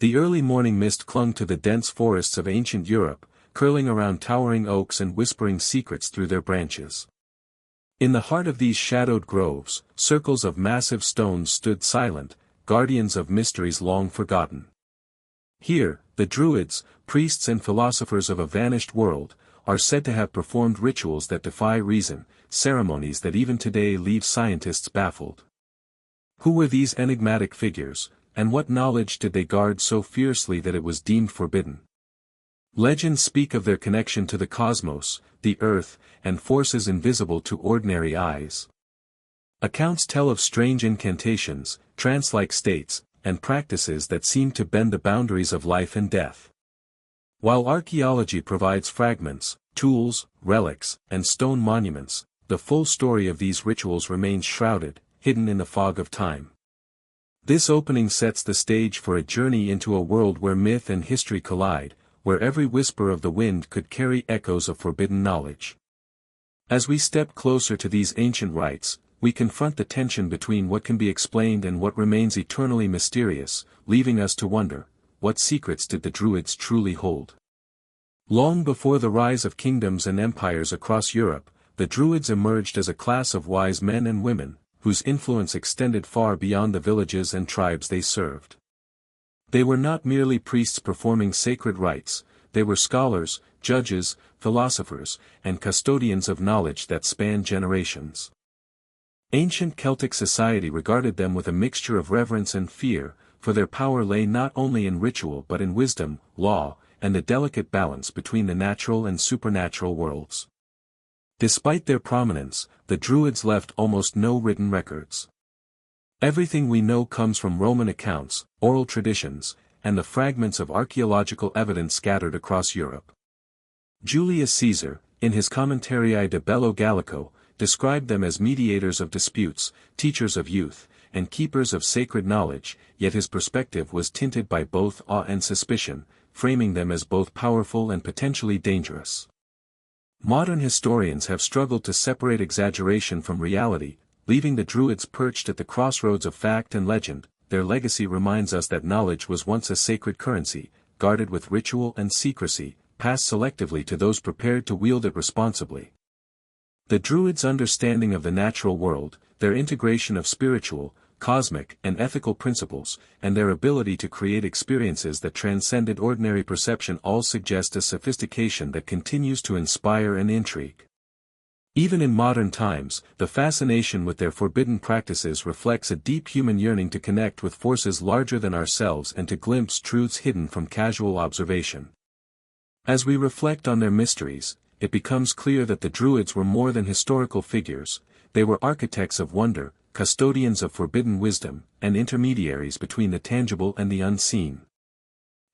The early morning mist clung to the dense forests of ancient Europe, curling around towering oaks and whispering secrets through their branches. In the heart of these shadowed groves, circles of massive stones stood silent, guardians of mysteries long forgotten. Here, the Druids, priests and philosophers of a vanished world, are said to have performed rituals that defy reason, ceremonies that even today leave scientists baffled. Who were these enigmatic figures, and what knowledge did they guard so fiercely that it was deemed forbidden? Legends speak of their connection to the cosmos, the earth, and forces invisible to ordinary eyes. Accounts tell of strange incantations, trance-like states, and practices that seem to bend the boundaries of life and death. While archaeology provides fragments, tools, relics, and stone monuments, the full story of these rituals remains shrouded, hidden in the fog of time. This opening sets the stage for a journey into a world where myth and history collide, where every whisper of the wind could carry echoes of forbidden knowledge. As we step closer to these ancient rites, we confront the tension between what can be explained and what remains eternally mysterious, leaving us to wonder, what secrets did the Druids truly hold? Long before the rise of kingdoms and empires across Europe, the Druids emerged as a class of wise men and women, whose influence extended far beyond the villages and tribes they served. They were not merely priests performing sacred rites, they were scholars, judges, philosophers, and custodians of knowledge that spanned generations. Ancient Celtic society regarded them with a mixture of reverence and fear, for their power lay not only in ritual but in wisdom, law, and the delicate balance between the natural and supernatural worlds. Despite their prominence, the Druids left almost no written records. Everything we know comes from Roman accounts, oral traditions, and the fragments of archaeological evidence scattered across Europe. Julius Caesar, in his Commentarii de Bello Gallico, described them as mediators of disputes, teachers of youth, and keepers of sacred knowledge, yet his perspective was tinted by both awe and suspicion, framing them as both powerful and potentially dangerous. Modern historians have struggled to separate exaggeration from reality, leaving the Druids perched at the crossroads of fact and legend. Their legacy reminds us that knowledge was once a sacred currency, guarded with ritual and secrecy, passed selectively to those prepared to wield it responsibly. The Druids' understanding of the natural world, their integration of spiritual, cosmic, and ethical principles, and their ability to create experiences that transcended ordinary perception all suggest a sophistication that continues to inspire and intrigue. Even in modern times, the fascination with their forbidden practices reflects a deep human yearning to connect with forces larger than ourselves and to glimpse truths hidden from casual observation. As we reflect on their mysteries, it becomes clear that the Druids were more than historical figures, they were architects of wonder, custodians of forbidden wisdom, and intermediaries between the tangible and the unseen.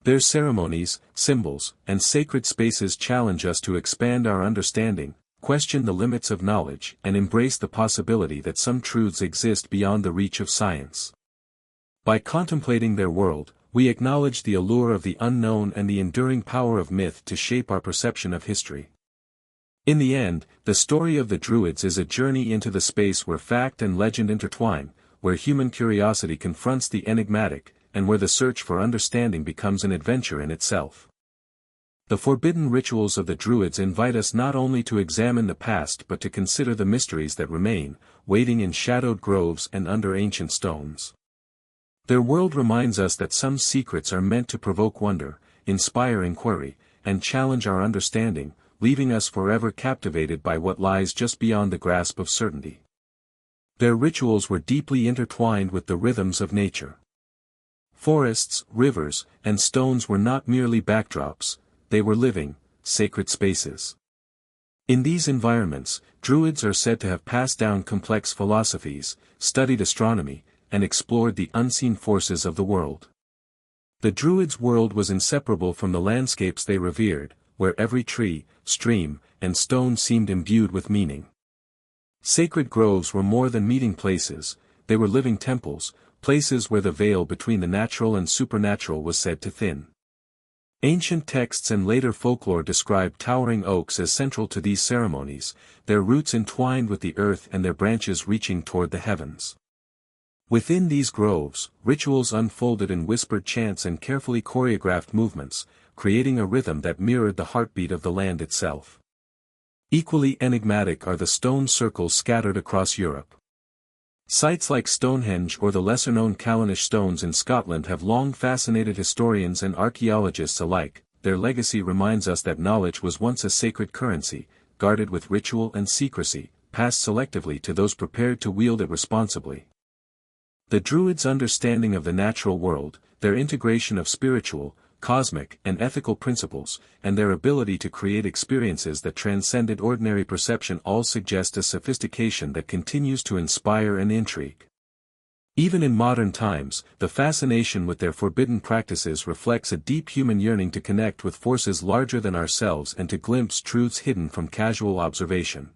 Their ceremonies, symbols, and sacred spaces challenge us to expand our understanding, question the limits of knowledge, and embrace the possibility that some truths exist beyond the reach of science. By contemplating their world, we acknowledge the allure of the unknown and the enduring power of myth to shape our perception of history. In the end, the story of the Druids is a journey into the space where fact and legend intertwine, where human curiosity confronts the enigmatic, and where the search for understanding becomes an adventure in itself. The forbidden rituals of the Druids invite us not only to examine the past but to consider the mysteries that remain, waiting in shadowed groves and under ancient stones. Their world reminds us that some secrets are meant to provoke wonder, inspire inquiry, and challenge our understanding, leaving us forever captivated by what lies just beyond the grasp of certainty. Their rituals were deeply intertwined with the rhythms of nature. Forests, rivers, and stones were not merely backdrops, they were living, sacred spaces. In these environments, Druids are said to have passed down complex philosophies, studied astronomy, and explored the unseen forces of the world. The Druids' world was inseparable from the landscapes they revered, where every tree, stream, and stone seemed imbued with meaning. Sacred groves were more than meeting places, they were living temples, places where the veil between the natural and supernatural was said to thin. Ancient texts and later folklore describe towering oaks as central to these ceremonies, their roots entwined with the earth and their branches reaching toward the heavens. Within these groves, rituals unfolded in whispered chants and carefully choreographed movements, creating a rhythm that mirrored the heartbeat of the land itself. Equally enigmatic are the stone circles scattered across Europe. Sites like Stonehenge or the lesser-known Callanish stones in Scotland have long fascinated historians and archaeologists alike. Their legacy reminds us that knowledge was once a sacred currency, guarded with ritual and secrecy, passed selectively to those prepared to wield it responsibly. The Druids' understanding of the natural world, their integration of spiritual, cosmic, and ethical principles, and their ability to create experiences that transcended ordinary perception all suggest a sophistication that continues to inspire and intrigue. Even in modern times, the fascination with their forbidden practices reflects a deep human yearning to connect with forces larger than ourselves and to glimpse truths hidden from casual observation.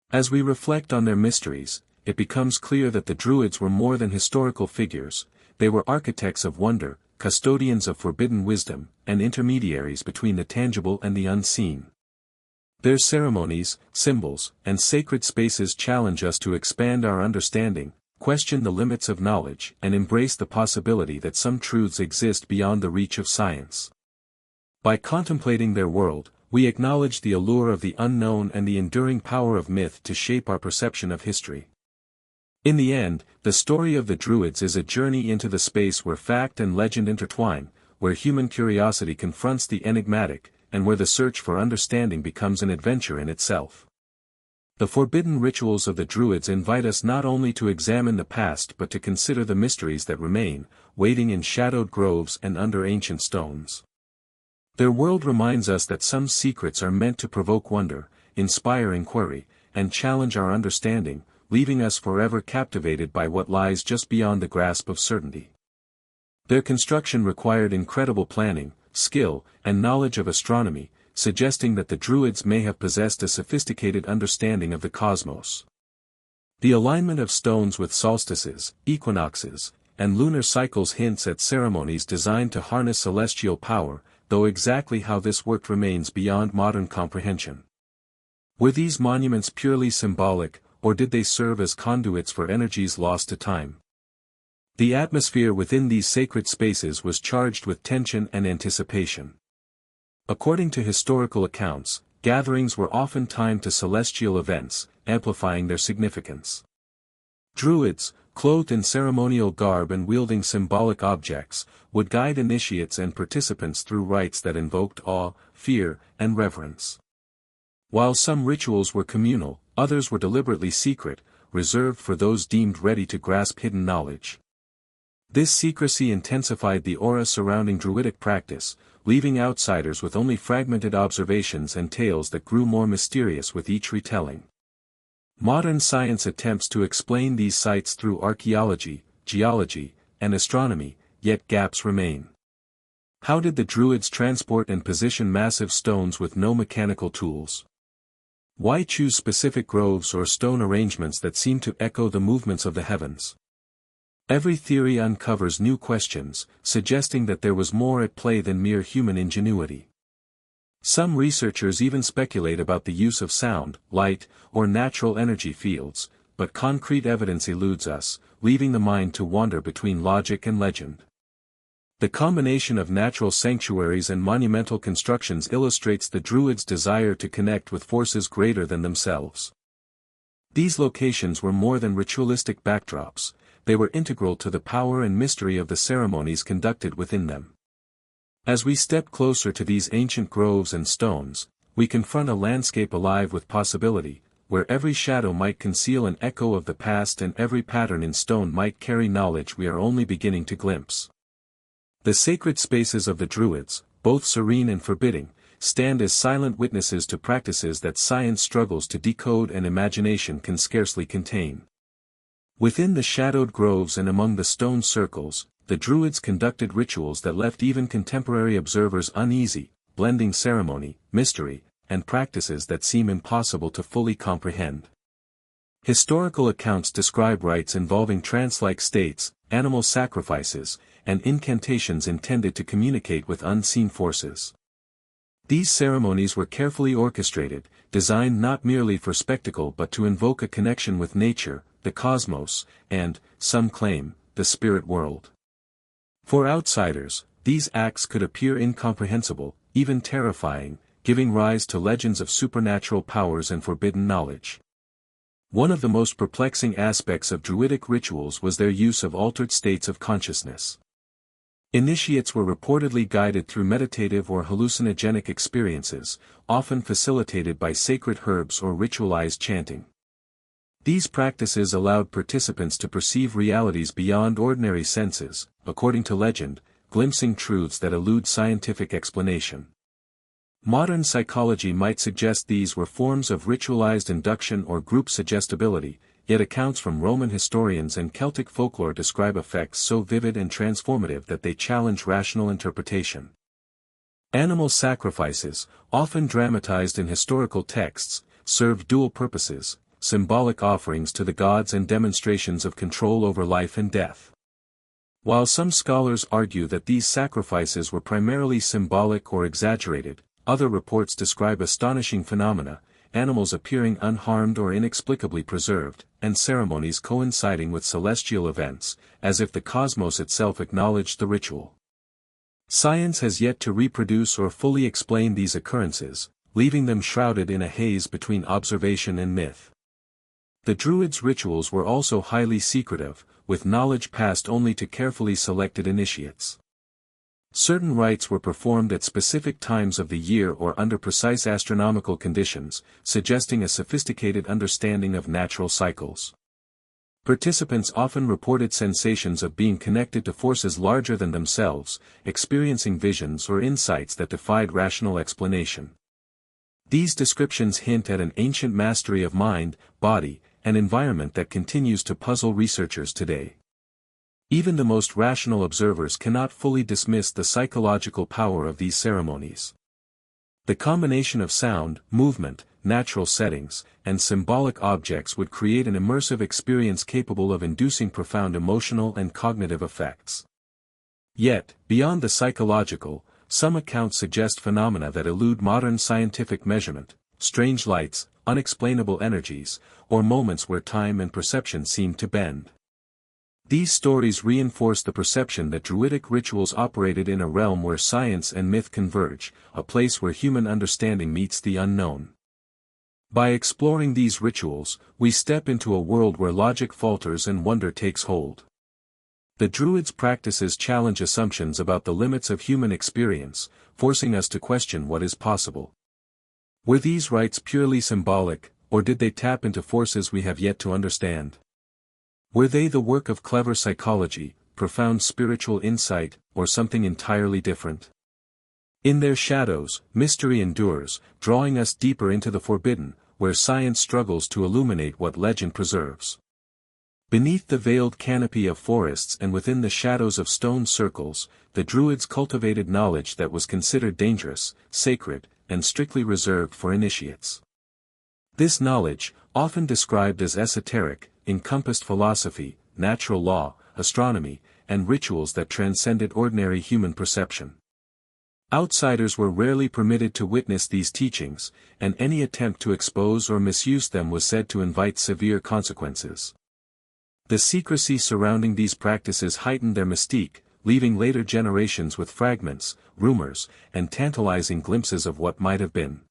As we reflect on their mysteries, it becomes clear that the Druids were more than historical figures. They were architects of wonder, custodians of forbidden wisdom, and intermediaries between the tangible and the unseen. Their ceremonies, symbols, and sacred spaces challenge us to expand our understanding, question the limits of knowledge, and embrace the possibility that some truths exist beyond the reach of science. By contemplating their world, we acknowledge the allure of the unknown and the enduring power of myth to shape our perception of history. In the end, the story of the Druids is a journey into the space where fact and legend intertwine, where human curiosity confronts the enigmatic, and where the search for understanding becomes an adventure in itself. The forbidden rituals of the Druids invite us not only to examine the past but to consider the mysteries that remain, waiting in shadowed groves and under ancient stones. Their world reminds us that some secrets are meant to provoke wonder, inspire inquiry, and challenge our understanding, leaving us forever captivated by what lies just beyond the grasp of certainty. Their construction required incredible planning, skill, and knowledge of astronomy, suggesting that the Druids may have possessed a sophisticated understanding of the cosmos. The alignment of stones with solstices, equinoxes, and lunar cycles hints at ceremonies designed to harness celestial power, though exactly how this worked remains beyond modern comprehension. Were these monuments purely symbolic, or did they serve as conduits for energies lost to time? The atmosphere within these sacred spaces was charged with tension and anticipation. According to historical accounts, gatherings were often timed to celestial events, amplifying their significance. Druids, clothed in ceremonial garb and wielding symbolic objects, would guide initiates and participants through rites that invoked awe, fear, and reverence. While some rituals were communal, others were deliberately secret, reserved for those deemed ready to grasp hidden knowledge. This secrecy intensified the aura surrounding Druidic practice, leaving outsiders with only fragmented observations and tales that grew more mysterious with each retelling. Modern science attempts to explain these sites through archaeology, geology, and astronomy, yet gaps remain. How did the Druids transport and position massive stones with no mechanical tools? Why choose specific groves or stone arrangements that seem to echo the movements of the heavens? Every theory uncovers new questions, suggesting that there was more at play than mere human ingenuity. Some researchers even speculate about the use of sound, light, or natural energy fields, but concrete evidence eludes us, leaving the mind to wander between logic and legend. The combination of natural sanctuaries and monumental constructions illustrates the Druids' desire to connect with forces greater than themselves. These locations were more than ritualistic backdrops, they were integral to the power and mystery of the ceremonies conducted within them. As we step closer to these ancient groves and stones, we confront a landscape alive with possibility, where every shadow might conceal an echo of the past and every pattern in stone might carry knowledge we are only beginning to glimpse. The sacred spaces of the Druids, both serene and forbidding, stand as silent witnesses to practices that science struggles to decode and imagination can scarcely contain. Within the shadowed groves and among the stone circles, the Druids conducted rituals that left even contemporary observers uneasy, blending ceremony, mystery, and practices that seem impossible to fully comprehend. Historical accounts describe rites involving trance-like states, animal sacrifices, and incantations intended to communicate with unseen forces. These ceremonies were carefully orchestrated, designed not merely for spectacle but to invoke a connection with nature, the cosmos, and, some claim, the spirit world. For outsiders, these acts could appear incomprehensible, even terrifying, giving rise to legends of supernatural powers and forbidden knowledge. One of the most perplexing aspects of Druidic rituals was their use of altered states of consciousness. Initiates were reportedly guided through meditative or hallucinogenic experiences, often facilitated by sacred herbs or ritualized chanting. These practices allowed participants to perceive realities beyond ordinary senses, according to legend, glimpsing truths that elude scientific explanation. Modern psychology might suggest these were forms of ritualized induction or group suggestibility, yet accounts from Roman historians and Celtic folklore describe effects so vivid and transformative that they challenge rational interpretation. Animal sacrifices, often dramatized in historical texts, served dual purposes: symbolic offerings to the gods and demonstrations of control over life and death. While some scholars argue that these sacrifices were primarily symbolic or exaggerated, other reports describe astonishing phenomena, animals appearing unharmed or inexplicably preserved, and ceremonies coinciding with celestial events, as if the cosmos itself acknowledged the ritual. Science has yet to reproduce or fully explain these occurrences, leaving them shrouded in a haze between observation and myth. The Druids' rituals were also highly secretive, with knowledge passed only to carefully selected initiates. Certain rites were performed at specific times of the year or under precise astronomical conditions, suggesting a sophisticated understanding of natural cycles. Participants often reported sensations of being connected to forces larger than themselves, experiencing visions or insights that defied rational explanation. These descriptions hint at an ancient mastery of mind, body, and environment that continues to puzzle researchers today. Even the most rational observers cannot fully dismiss the psychological power of these ceremonies. The combination of sound, movement, natural settings, and symbolic objects would create an immersive experience capable of inducing profound emotional and cognitive effects. Yet, beyond the psychological, some accounts suggest phenomena that elude modern scientific measurement: strange lights, unexplainable energies, or moments where time and perception seem to bend. These stories reinforce the perception that Druidic rituals operated in a realm where science and myth converge, a place where human understanding meets the unknown. By exploring these rituals, we step into a world where logic falters and wonder takes hold. The Druids' practices challenge assumptions about the limits of human experience, forcing us to question what is possible. Were these rites purely symbolic, or did they tap into forces we have yet to understand? Were they the work of clever psychology, profound spiritual insight, or something entirely different? In their shadows, mystery endures, drawing us deeper into the forbidden, where science struggles to illuminate what legend preserves. Beneath the veiled canopy of forests and within the shadows of stone circles, the Druids cultivated knowledge that was considered dangerous, sacred, and strictly reserved for initiates. This knowledge, often described as esoteric, encompassed philosophy, natural law, astronomy, and rituals that transcended ordinary human perception. Outsiders were rarely permitted to witness these teachings, and any attempt to expose or misuse them was said to invite severe consequences. The secrecy surrounding these practices heightened their mystique, leaving later generations with fragments, rumors, and tantalizing glimpses of what might have been.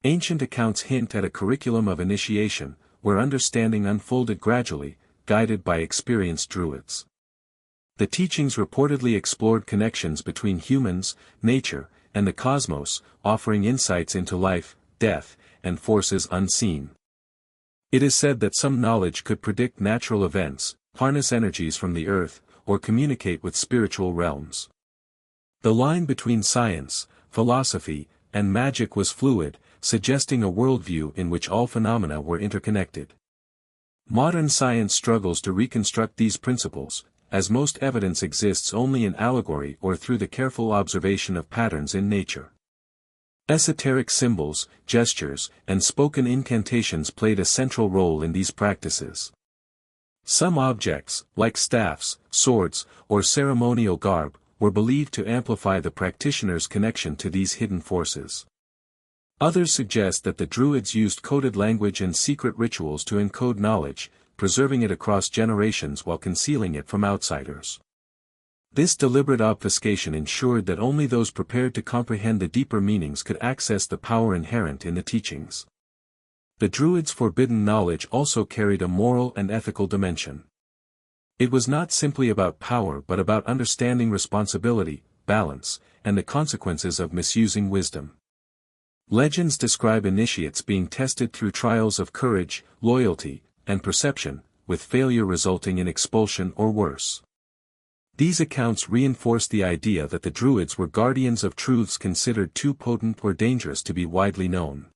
Ancient accounts hint at a curriculum of initiation, where understanding unfolded gradually, guided by experienced Druids. The teachings reportedly explored connections between humans, nature, and the cosmos, offering insights into life, death, and forces unseen. It is said that some knowledge could predict natural events, harness energies from the earth, or communicate with spiritual realms. The line between science, philosophy, and magic was fluid, suggesting a worldview in which all phenomena were interconnected. Modern science struggles to reconstruct these principles, as most evidence exists only in allegory or through the careful observation of patterns in nature. Esoteric symbols, gestures, and spoken incantations played a central role in these practices. Some objects, like staffs, swords, or ceremonial garb, were believed to amplify the practitioner's connection to these hidden forces. Others suggest that the Druids used coded language and secret rituals to encode knowledge, preserving it across generations while concealing it from outsiders. This deliberate obfuscation ensured that only those prepared to comprehend the deeper meanings could access the power inherent in the teachings. The Druids' forbidden knowledge also carried a moral and ethical dimension. It was not simply about power but about understanding responsibility, balance, and the consequences of misusing wisdom. Legends describe initiates being tested through trials of courage, loyalty, and perception, with failure resulting in expulsion or worse. These accounts reinforce the idea that the Druids were guardians of truths considered too potent or dangerous to be widely known.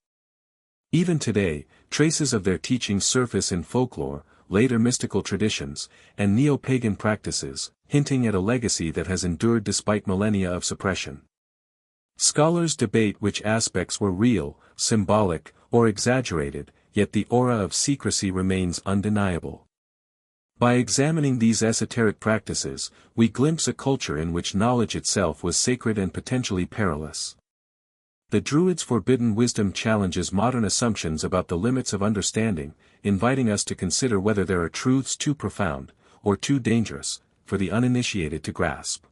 Even today, traces of their teachings surface in folklore, later mystical traditions, and neo-pagan practices, hinting at a legacy that has endured despite millennia of suppression. Scholars debate which aspects were real, symbolic, or exaggerated, yet the aura of secrecy remains undeniable. By examining these esoteric practices, we glimpse a culture in which knowledge itself was sacred and potentially perilous. The Druids' forbidden wisdom challenges modern assumptions about the limits of understanding, inviting us to consider whether there are truths too profound, or too dangerous, for the uninitiated to grasp.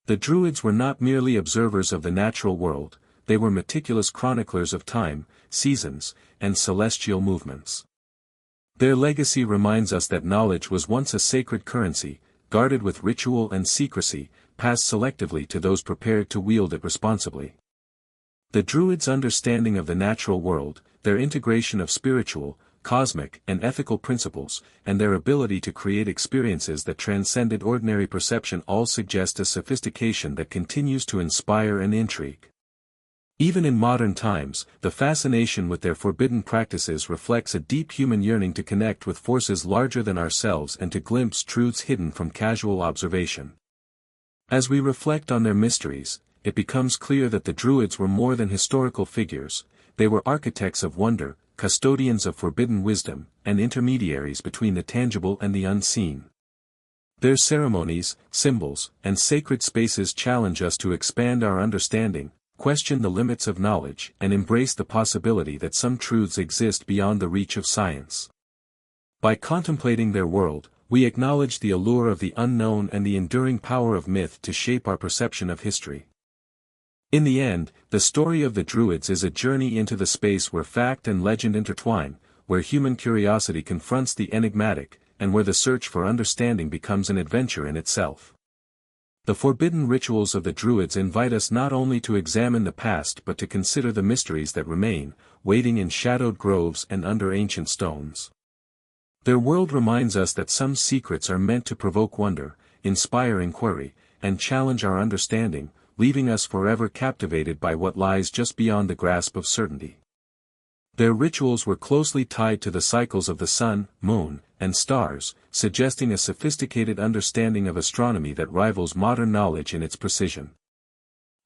The Druids were not merely observers of the natural world, they were meticulous chroniclers of time, seasons, and celestial movements. Their legacy reminds us that knowledge was once a sacred currency, guarded with ritual and secrecy, passed selectively to those prepared to wield it responsibly. The Druids' understanding of the natural world, their integration of spiritual, cosmic, and ethical principles, and their ability to create experiences that transcended ordinary perception all suggest a sophistication that continues to inspire and intrigue. Even in modern times, the fascination with their forbidden practices reflects a deep human yearning to connect with forces larger than ourselves and to glimpse truths hidden from casual observation. As we reflect on their mysteries, it becomes clear that the Druids were more than historical figures, they were architects of wonder, custodians of forbidden wisdom, and intermediaries between the tangible and the unseen. Their ceremonies, symbols, and sacred spaces challenge us to expand our understanding, question the limits of knowledge, and embrace the possibility that some truths exist beyond the reach of science. By contemplating their world, we acknowledge the allure of the unknown and the enduring power of myth to shape our perception of history. In the end, the story of the Druids is a journey into the space where fact and legend intertwine, where human curiosity confronts the enigmatic, and where the search for understanding becomes an adventure in itself. The forbidden rituals of the Druids invite us not only to examine the past but to consider the mysteries that remain, waiting in shadowed groves and under ancient stones. Their world reminds us that some secrets are meant to provoke wonder, inspire inquiry, and challenge our understanding, leaving us forever captivated by what lies just beyond the grasp of certainty. Their rituals were closely tied to the cycles of the sun, moon, and stars, suggesting a sophisticated understanding of astronomy that rivals modern knowledge in its precision.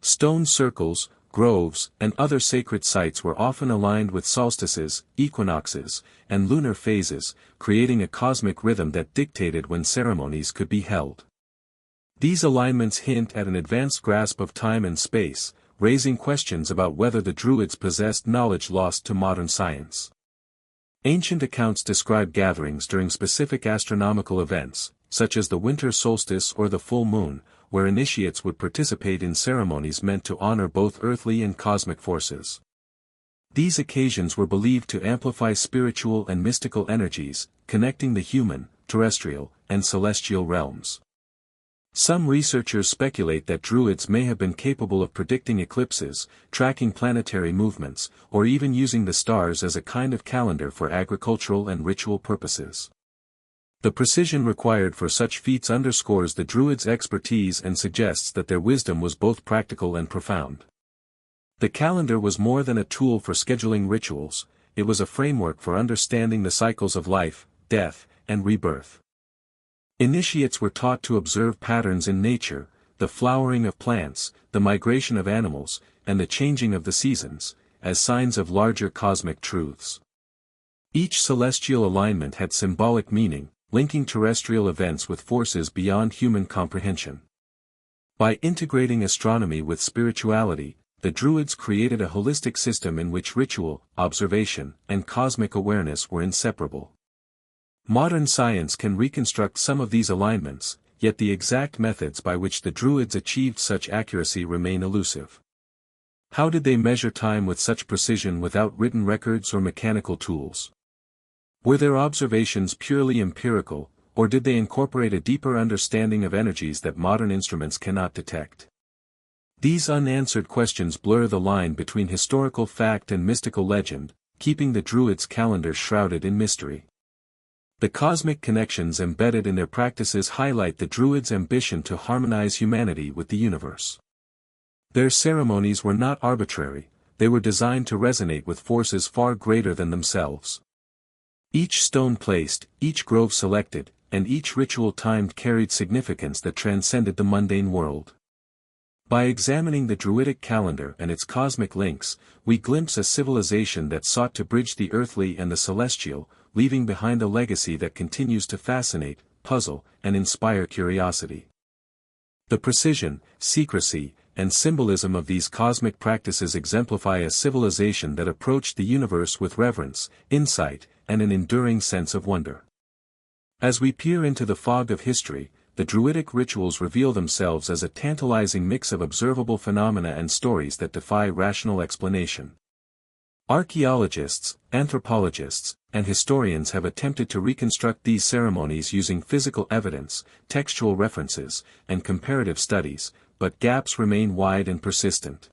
Stone circles, groves, and other sacred sites were often aligned with solstices, equinoxes, and lunar phases, creating a cosmic rhythm that dictated when ceremonies could be held. These alignments hint at an advanced grasp of time and space, raising questions about whether the Druids possessed knowledge lost to modern science. Ancient accounts describe gatherings during specific astronomical events, such as the winter solstice or the full moon, where initiates would participate in ceremonies meant to honor both earthly and cosmic forces. These occasions were believed to amplify spiritual and mystical energies, connecting the human, terrestrial, and celestial realms. Some researchers speculate that Druids may have been capable of predicting eclipses, tracking planetary movements, or even using the stars as a kind of calendar for agricultural and ritual purposes. The precision required for such feats underscores the Druids' expertise and suggests that their wisdom was both practical and profound. The calendar was more than a tool for scheduling rituals, it was a framework for understanding the cycles of life, death, and rebirth. Initiates were taught to observe patterns in nature, the flowering of plants, the migration of animals, and the changing of the seasons, as signs of larger cosmic truths. Each celestial alignment had symbolic meaning, linking terrestrial events with forces beyond human comprehension. By integrating astronomy with spirituality, the Druids created a holistic system in which ritual, observation, and cosmic awareness were inseparable. Modern science can reconstruct some of these alignments, yet the exact methods by which the Druids achieved such accuracy remain elusive. How did they measure time with such precision without written records or mechanical tools? Were their observations purely empirical, or did they incorporate a deeper understanding of energies that modern instruments cannot detect? These unanswered questions blur the line between historical fact and mystical legend, keeping the Druids' calendar shrouded in mystery. The cosmic connections embedded in their practices highlight the Druids' ambition to harmonize humanity with the universe. Their ceremonies were not arbitrary, they were designed to resonate with forces far greater than themselves. Each stone placed, each grove selected, and each ritual timed carried significance that transcended the mundane world. By examining the Druidic calendar and its cosmic links, we glimpse a civilization that sought to bridge the earthly and the celestial, leaving behind a legacy that continues to fascinate, puzzle, and inspire curiosity. The precision, secrecy, and symbolism of these cosmic practices exemplify a civilization that approached the universe with reverence, insight, and an enduring sense of wonder. As we peer into the fog of history, the Druidic rituals reveal themselves as a tantalizing mix of observable phenomena and stories that defy rational explanation. Archaeologists, anthropologists, and historians have attempted to reconstruct these ceremonies using physical evidence, textual references, and comparative studies, but gaps remain wide and persistent.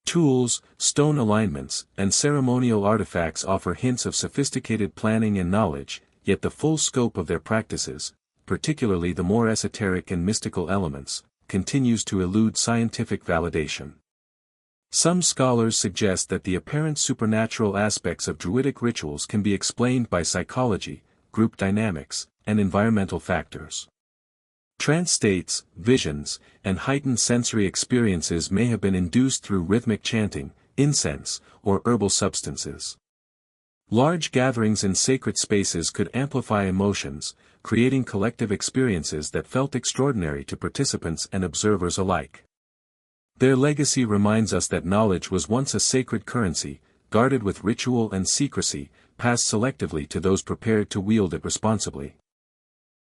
Tools, stone alignments, and ceremonial artifacts offer hints of sophisticated planning and knowledge, yet the full scope of their practices, particularly the more esoteric and mystical elements, continues to elude scientific validation. Some scholars suggest that the apparent supernatural aspects of Druidic rituals can be explained by psychology, group dynamics, and environmental factors. Trance states, visions, and heightened sensory experiences may have been induced through rhythmic chanting, incense, or herbal substances. Large gatherings in sacred spaces could amplify emotions, creating collective experiences that felt extraordinary to participants and observers alike. Their legacy reminds us that knowledge was once a sacred currency, guarded with ritual and secrecy, passed selectively to those prepared to wield it responsibly.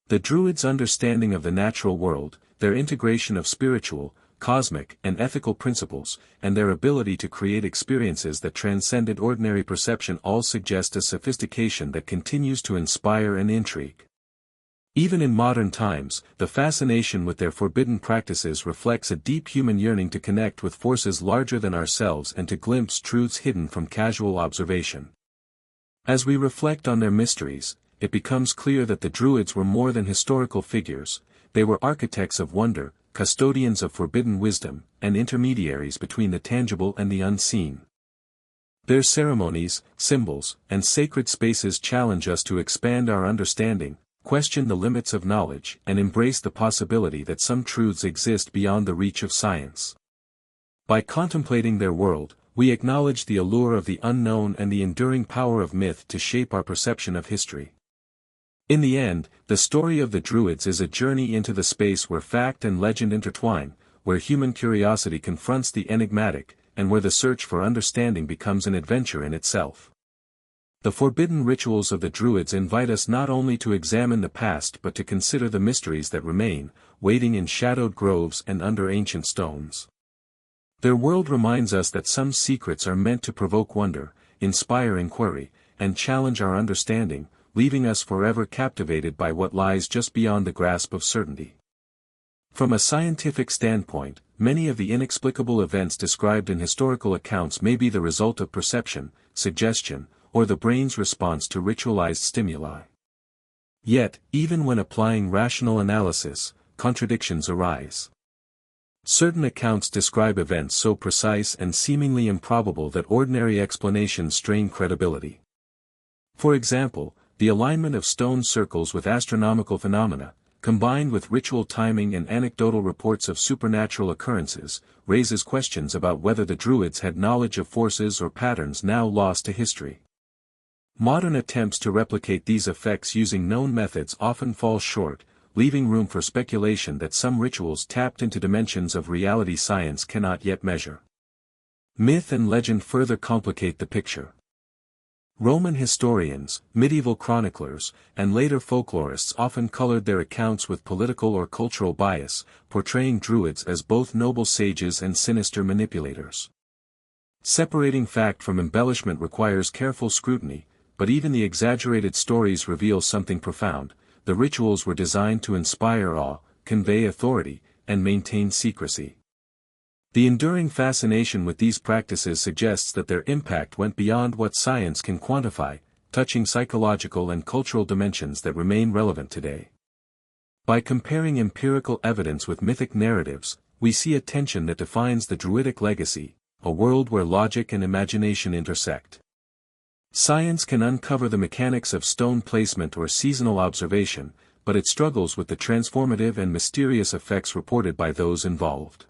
The Druids' understanding of the natural world, their integration of spiritual, cosmic, and ethical principles, and their ability to create experiences that transcended ordinary perception all suggest a sophistication that continues to inspire and intrigue. Even in modern times, the fascination with their forbidden practices reflects a deep human yearning to connect with forces larger than ourselves and to glimpse truths hidden from casual observation. As we reflect on their mysteries, it becomes clear that the Druids were more than historical figures, they were architects of wonder, custodians of forbidden wisdom, and intermediaries between the tangible and the unseen. Their ceremonies, symbols, and sacred spaces challenge us to expand our understanding, question the limits of knowledge, and embrace the possibility that some truths exist beyond the reach of science. By contemplating their world, we acknowledge the allure of the unknown and the enduring power of myth to shape our perception of history. In the end, the story of the Druids is a journey into the space where fact and legend intertwine, where human curiosity confronts the enigmatic, and where the search for understanding becomes an adventure in itself. The forbidden rituals of the Druids invite us not only to examine the past but to consider the mysteries that remain, waiting in shadowed groves and under ancient stones. Their world reminds us that some secrets are meant to provoke wonder, inspire inquiry, and challenge our understanding, leaving us forever captivated by what lies just beyond the grasp of certainty. From a scientific standpoint, many of the inexplicable events described in historical accounts may be the result of perception, suggestion, or the brain's response to ritualized stimuli. Yet, even when applying rational analysis, contradictions arise. Certain accounts describe events so precise and seemingly improbable that ordinary explanations strain credibility. For example, the alignment of stone circles with astronomical phenomena, combined with ritual timing and anecdotal reports of supernatural occurrences, raises questions about whether the Druids had knowledge of forces or patterns now lost to history. Modern attempts to replicate these effects using known methods often fall short, leaving room for speculation that some rituals tapped into dimensions of reality science cannot yet measure. Myth and legend further complicate the picture. Roman historians, medieval chroniclers, and later folklorists often colored their accounts with political or cultural bias, portraying Druids as both noble sages and sinister manipulators. Separating fact from embellishment requires careful scrutiny, but even the exaggerated stories reveal something profound. The rituals were designed to inspire awe, convey authority, and maintain secrecy. The enduring fascination with these practices suggests that their impact went beyond what science can quantify, touching psychological and cultural dimensions that remain relevant today. By comparing empirical evidence with mythic narratives, we see a tension that defines the Druidic legacy, a world where logic and imagination intersect. Science can uncover the mechanics of stone placement or seasonal observation, but it struggles with the transformative and mysterious effects reported by those involved.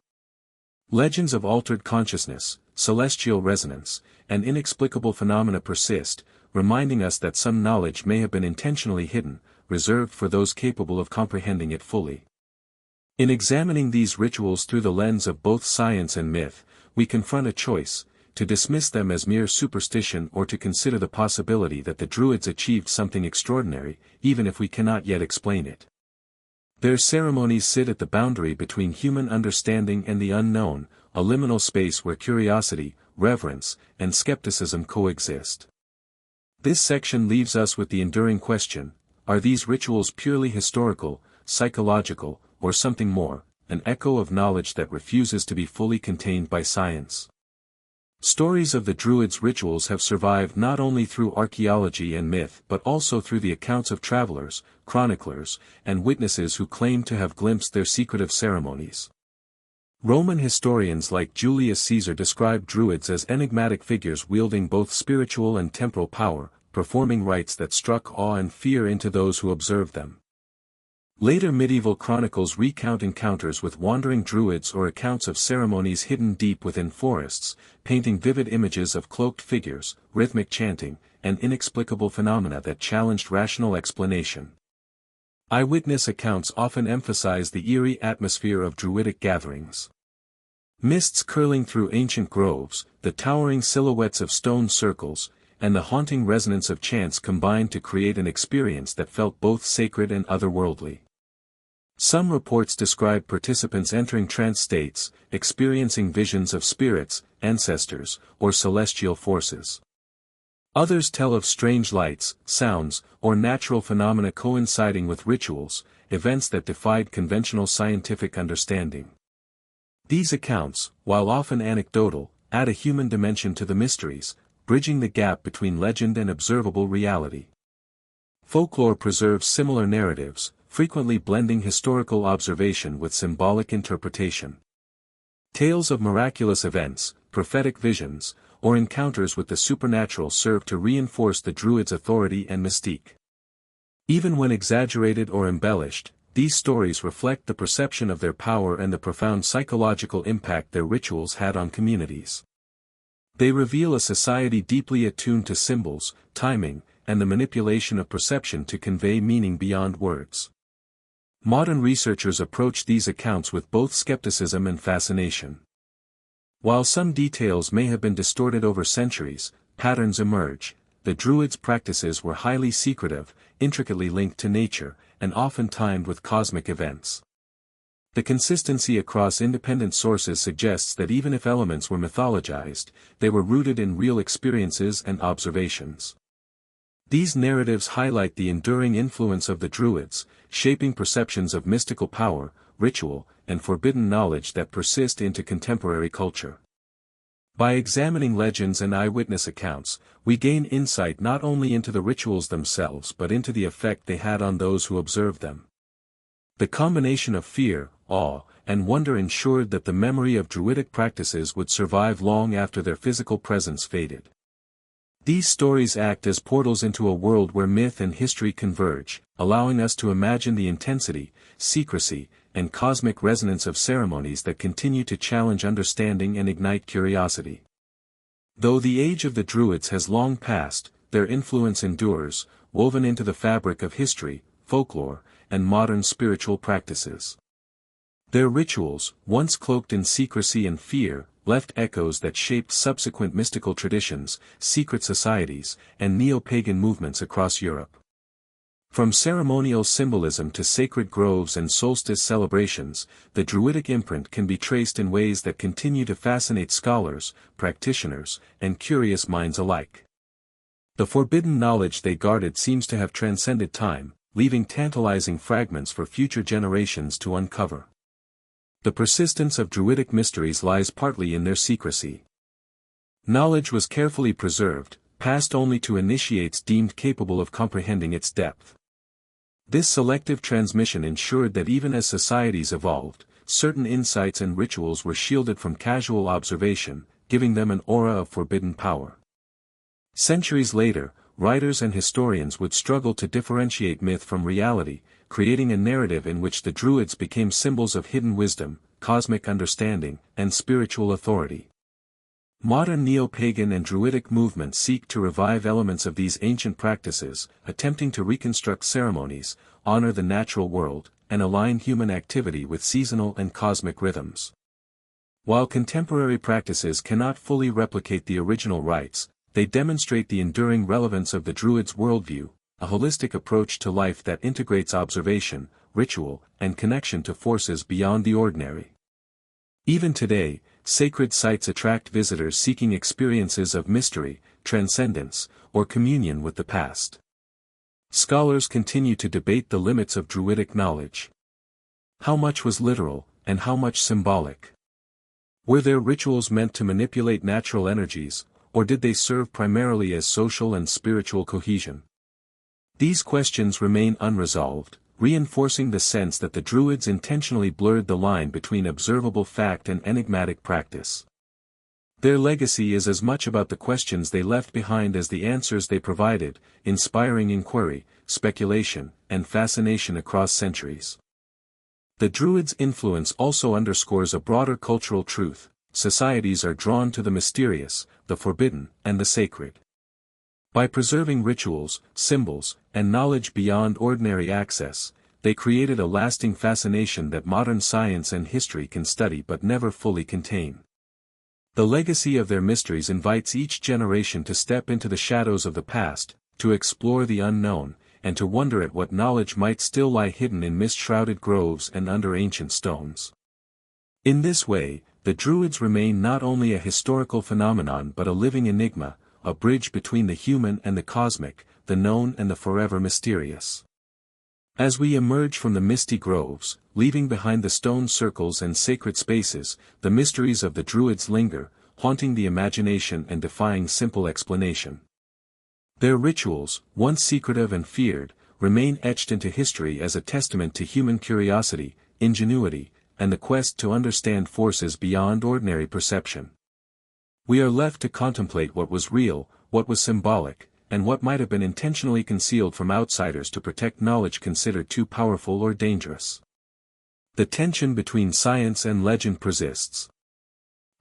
Legends of altered consciousness, celestial resonance, and inexplicable phenomena persist, reminding us that some knowledge may have been intentionally hidden, reserved for those capable of comprehending it fully. In examining these rituals through the lens of both science and myth, we confront a choice: to dismiss them as mere superstition or to consider the possibility that the Druids achieved something extraordinary, even if we cannot yet explain it. Their ceremonies sit at the boundary between human understanding and the unknown, a liminal space where curiosity, reverence, and skepticism coexist. This section leaves us with the enduring question: are these rituals purely historical, psychological, or something more, an echo of knowledge that refuses to be fully contained by science? Stories of the Druids' rituals have survived not only through archaeology and myth but also through the accounts of travelers, chroniclers, and witnesses who claim to have glimpsed their secretive ceremonies. Roman historians like Julius Caesar describe Druids as enigmatic figures wielding both spiritual and temporal power, performing rites that struck awe and fear into those who observed them. Later medieval chronicles recount encounters with wandering Druids or accounts of ceremonies hidden deep within forests, painting vivid images of cloaked figures, rhythmic chanting, and inexplicable phenomena that challenged rational explanation. Eyewitness accounts often emphasize the eerie atmosphere of Druidic gatherings. Mists curling through ancient groves, the towering silhouettes of stone circles, and the haunting resonance of chants combined to create an experience that felt both sacred and otherworldly. Some reports describe participants entering trance states, experiencing visions of spirits, ancestors, or celestial forces. Others tell of strange lights, sounds, or natural phenomena coinciding with rituals, events that defied conventional scientific understanding. These accounts, while often anecdotal, add a human dimension to the mysteries, bridging the gap between legend and observable reality. Folklore preserves similar narratives, frequently blending historical observation with symbolic interpretation. Tales of miraculous events, prophetic visions, or encounters with the supernatural serve to reinforce the Druids' authority and mystique. Even when exaggerated or embellished, these stories reflect the perception of their power and the profound psychological impact their rituals had on communities. They reveal a society deeply attuned to symbols, timing, and the manipulation of perception to convey meaning beyond words. Modern researchers approach these accounts with both skepticism and fascination. While some details may have been distorted over centuries, patterns emerge. The Druids' practices were highly secretive, intricately linked to nature, and often timed with cosmic events. The consistency across independent sources suggests that even if elements were mythologized, they were rooted in real experiences and observations. These narratives highlight the enduring influence of the Druids, shaping perceptions of mystical power, ritual, and forbidden knowledge that persist into contemporary culture. By examining legends and eyewitness accounts, we gain insight not only into the rituals themselves but into the effect they had on those who observed them. The combination of fear, awe, and wonder ensured that the memory of Druidic practices would survive long after their physical presence faded. These stories act as portals into a world where myth and history converge, allowing us to imagine the intensity, secrecy, and cosmic resonance of ceremonies that continue to challenge understanding and ignite curiosity. Though the age of the Druids has long passed, their influence endures, woven into the fabric of history, folklore, and modern spiritual practices. Their rituals, once cloaked in secrecy and fear, left echoes that shaped subsequent mystical traditions, secret societies, and neo-pagan movements across Europe. From ceremonial symbolism to sacred groves and solstice celebrations, the Druidic imprint can be traced in ways that continue to fascinate scholars, practitioners, and curious minds alike. The forbidden knowledge they guarded seems to have transcended time, leaving tantalizing fragments for future generations to uncover. The persistence of Druidic mysteries lies partly in their secrecy. Knowledge was carefully preserved, passed only to initiates deemed capable of comprehending its depth. This selective transmission ensured that even as societies evolved, certain insights and rituals were shielded from casual observation, giving them an aura of forbidden power. Centuries later, writers and historians would struggle to differentiate myth from reality, creating a narrative in which the Druids became symbols of hidden wisdom, cosmic understanding, and spiritual authority. Modern neo-pagan and Druidic movements seek to revive elements of these ancient practices, attempting to reconstruct ceremonies, honor the natural world, and align human activity with seasonal and cosmic rhythms. While contemporary practices cannot fully replicate the original rites, they demonstrate the enduring relevance of the Druids' worldview, a holistic approach to life that integrates observation, ritual, and connection to forces beyond the ordinary. Even today, sacred sites attract visitors seeking experiences of mystery, transcendence, or communion with the past. Scholars continue to debate the limits of Druidic knowledge. How much was literal, and how much symbolic? Were their rituals meant to manipulate natural energies, or did they serve primarily as social and spiritual cohesion? These questions remain unresolved, reinforcing the sense that the Druids intentionally blurred the line between observable fact and enigmatic practice. Their legacy is as much about the questions they left behind as the answers they provided, inspiring inquiry, speculation, and fascination across centuries. The Druids' influence also underscores a broader cultural truth: societies are drawn to the mysterious, the forbidden, and the sacred. By preserving rituals, symbols, and knowledge beyond ordinary access, they created a lasting fascination that modern science and history can study but never fully contain. The legacy of their mysteries invites each generation to step into the shadows of the past, to explore the unknown, and to wonder at what knowledge might still lie hidden in mist-shrouded groves and under ancient stones. In this way, the Druids remain not only a historical phenomenon but a living enigma, a bridge between the human and the cosmic, the known and the forever mysterious. As we emerge from the misty groves, leaving behind the stone circles and sacred spaces, the mysteries of the Druids linger, haunting the imagination and defying simple explanation. Their rituals, once secretive and feared, remain etched into history as a testament to human curiosity, ingenuity, and the quest to understand forces beyond ordinary perception. We are left to contemplate what was real, what was symbolic, and what might have been intentionally concealed from outsiders to protect knowledge considered too powerful or dangerous. The tension between science and legend persists.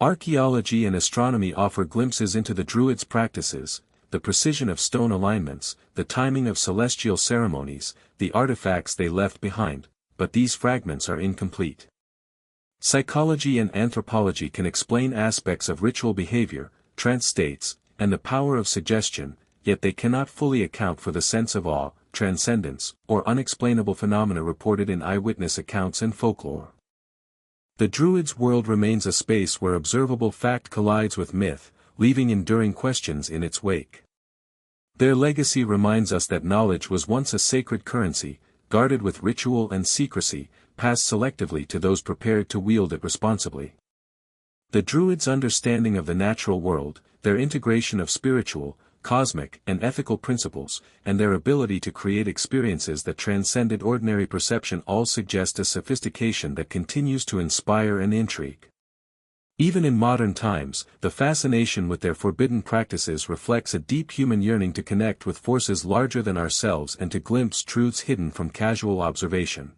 Archaeology and astronomy offer glimpses into the Druids' practices: the precision of stone alignments, the timing of celestial ceremonies, the artifacts they left behind, but these fragments are incomplete. Psychology and anthropology can explain aspects of ritual behavior, trance states, and the power of suggestion, yet they cannot fully account for the sense of awe, transcendence, or unexplainable phenomena reported in eyewitness accounts and folklore. The Druids' world remains a space where observable fact collides with myth, leaving enduring questions in its wake. Their legacy reminds us that knowledge was once a sacred currency, guarded with ritual and secrecy, passed selectively to those prepared to wield it responsibly. The Druids' understanding of the natural world, their integration of spiritual, cosmic, and ethical principles, and their ability to create experiences that transcended ordinary perception all suggest a sophistication that continues to inspire and intrigue. Even in modern times, the fascination with their forbidden practices reflects a deep human yearning to connect with forces larger than ourselves and to glimpse truths hidden from casual observation.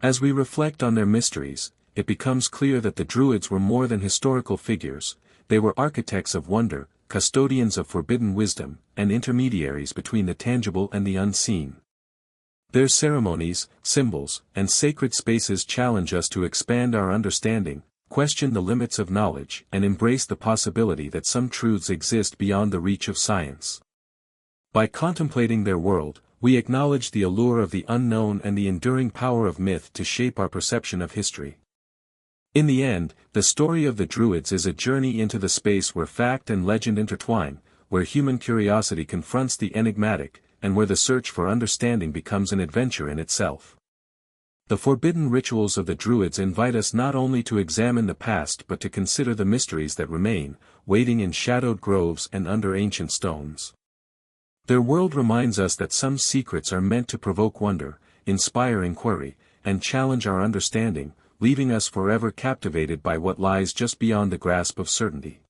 As we reflect on their mysteries, it becomes clear that the Druids were more than historical figures. They were architects of wonder, custodians of forbidden wisdom, and intermediaries between the tangible and the unseen. Their ceremonies, symbols, and sacred spaces challenge us to expand our understanding, question the limits of knowledge and embrace the possibility that some truths exist beyond the reach of science. By contemplating their world, we acknowledge the allure of the unknown and the enduring power of myth to shape our perception of history. In the end, the story of the Druids is a journey into the space where fact and legend intertwine, where human curiosity confronts the enigmatic, and where the search for understanding becomes an adventure in itself. The forbidden rituals of the Druids invite us not only to examine the past but to consider the mysteries that remain, waiting in shadowed groves and under ancient stones. Their world reminds us that some secrets are meant to provoke wonder, inspire inquiry, and challenge our understanding, leaving us forever captivated by what lies just beyond the grasp of certainty.